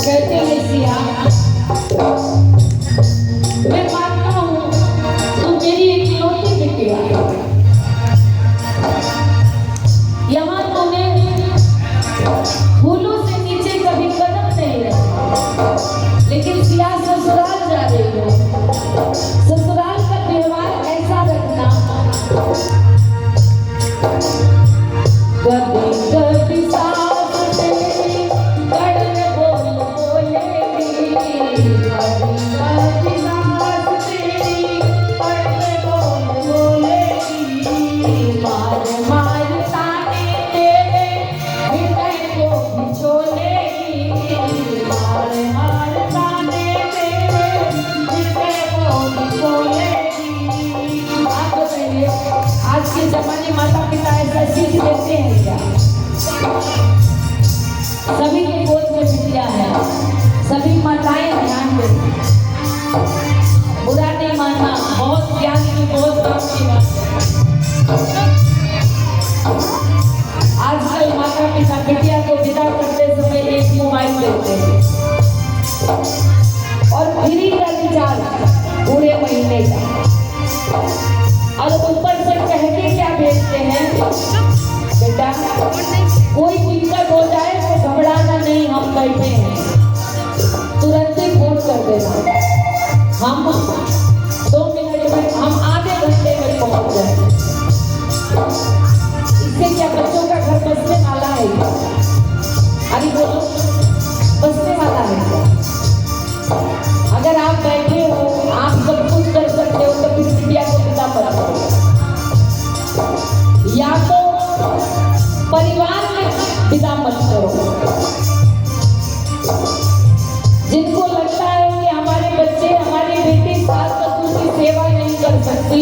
कहते फूलों से नीचे कभी कदम नहीं रखी, लेकिन सिया ससुराल जा रही हो। ससुराल का व्यवहार ऐसा रखना, कभी कभी सास तेरी कड़वे बोल बोलेगी, कभी कभी सास तेरी कड़वे बोल बोलेगी, मार मार ताने तेरे हृदय को बिछोलेगी, मार मार ताने तेरे हृदय को बिछोलेगी। आप बताइए, आज के जमाने माता पिता ऐसा सीख देते हैं क्या? सभी के गोद में बिटिया है, सभी माताएं ध्यान देती, बुरा नहीं मानना, बहुत ज्ञान की बहुत काम की बात है। आजकल माता पिता बिटिया को विदा करते समय एक मोबाइल देते हैं और फ्री का रिचार्ज पूरे महीने का, और ऊपर से कह के क्या भेजते हैं, बेटा कोई दिक्कत हो जाए तो घबराना नहीं, हम बैठे हैं, तुरंत ही फोन कर देना, हम 2 मिनट में, हम आधे घंटे में पहुंच जाए। इससे क्या बच्चों का घर बसने वाला है क्या? अरे बोलो, बसने वाला है क्या? अगर आप बैठे हो, आप सब कुछ कर सकते हो, तो फिर बिटिया को पिता मत करो। या तो परिवार में विदा मत करो। जिनको लगता है कि हमारे बच्चे, हमारी बेटी सास ससुर की सेवा नहीं कर सकती,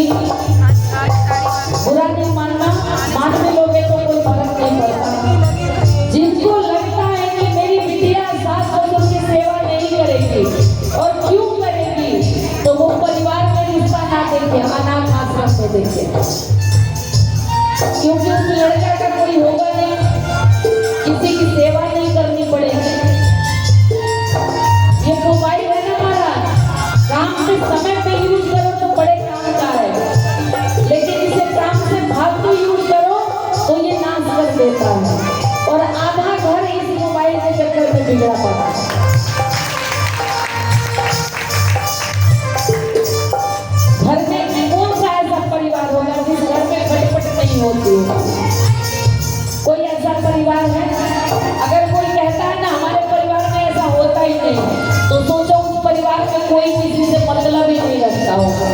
बुरा नहीं मानना, मानने लोगे तो कोई फर्क नहीं पड़ता। जिनको लगता है कि मेरी बिटिया सास ससुर की सेवा नहीं करेगी, और क्यों करेगी, तो वो परिवार में रिश्ता ना देखे, अनाथ आश्रम में देखे, क्योंकि उस लड़का का कोई होगा नहीं, किसी की सेवा नहीं करनी पड़ेगी। ये मोबाइल है ना हमारा, काम से समय पे यूज करो तो बड़े काम का है, लेकिन इसे काम से फालतू यूज करो तो ये नाश कर देता है, और आधा घर इस मोबाइल के चक्कर में बिगड़ा पड़ा है। घर में कौन सा ऐसा परिवार होगा जिस घर में खटपट नहीं होती है? कोई ऐसा परिवार है? अगर कोई कहता है ना हमारे परिवार में ऐसा होता ही नहीं, तो सोचो उस परिवार में कोई किसी से मतलब ही नहीं रखता होगा,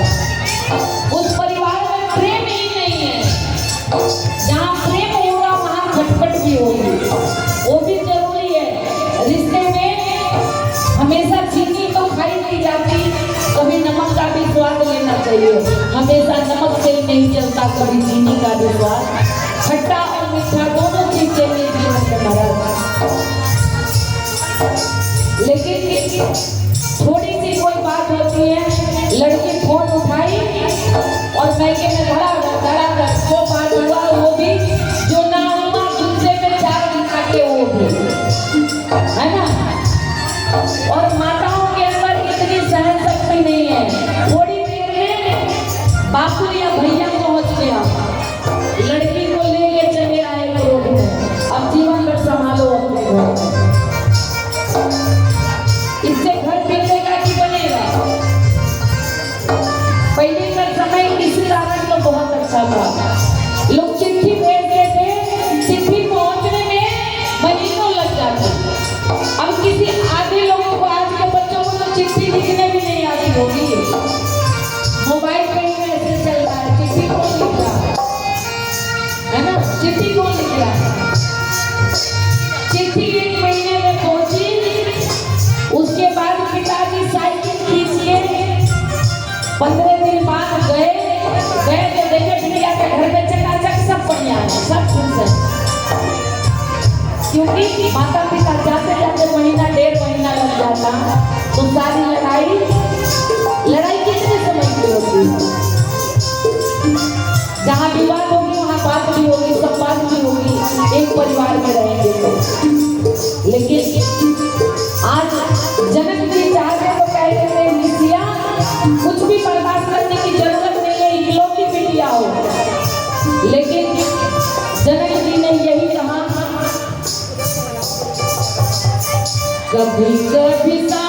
उस परिवार में प्रेम ही नहीं है। जहाँ प्रेम होगा वहाँ खटपट भी होगी, वो भी जरूरी है। रिश्ते में हमेशा चीनी तो खाई नहीं जाती, कभी नमक का भी स्वाद लेना चाहिए। हमेशा नमक से नहीं चलता, कभी चीनी का भी स्वाद, खट्टा और मीठा दोनों चीज चाहिए जीवन में महाराज। लेकिन थोड़ी सी कोई बात होती है, लड़की फोन उठाई और मैके में धड़ा वो बात हुआ, वो भी जो ना हुआ दूसरे में 4 दिखा के, वो भी है ना। और माताओं के अंदर इतनी सहन शक्ति नहीं है, थोड़ी देर में बापू या भैया पहुंच गया, लड़की को लेके चले आए रोड में, अब जीवन भर संभालो अपने घर। इससे घर बिगड़ेगा कि बनेगा? पहले का समय किसी कारण तो बहुत अच्छा था, लोग चिट्ठी भेजते थे, चिट्ठी पहुंचने में महीनों लग जाते। अब किसी आधे लोगों को, आज के बच्चों को तो चिट्ठी लिखने भी नहीं आती होगी, मोबाइल पे ही मैसेज चल रहा है, चिट्ठी कौन लिख रहा है ना? चिट्ठी कौन लिख रहा है? चिट्ठी 1 महीने में पहुंची, उसके बाद पिताजी साइकिल खींच के 15 दिन बाद गए तो देखे बिटिया के घर में चकाचक सब बढ़िया है, सब खुश है, क्योंकि माता पिता जाते जाते महीना 1.5 महीना लग जाता, तो सारी लड़ाई कितने समय की होती है? जहाँ विवाह होगी वहाँ बात भी होगी, सब बात भी होगी, एक परिवार में रहेंगे तो। लेकिन आज जनक जी चाहते तो कहते थे, निसिया कुछ भी बर्दाश्त करने की जरूरत नहीं है, इकलौती बिटिया हो। लेकिन जनक जी ने यही कहा कभी कभी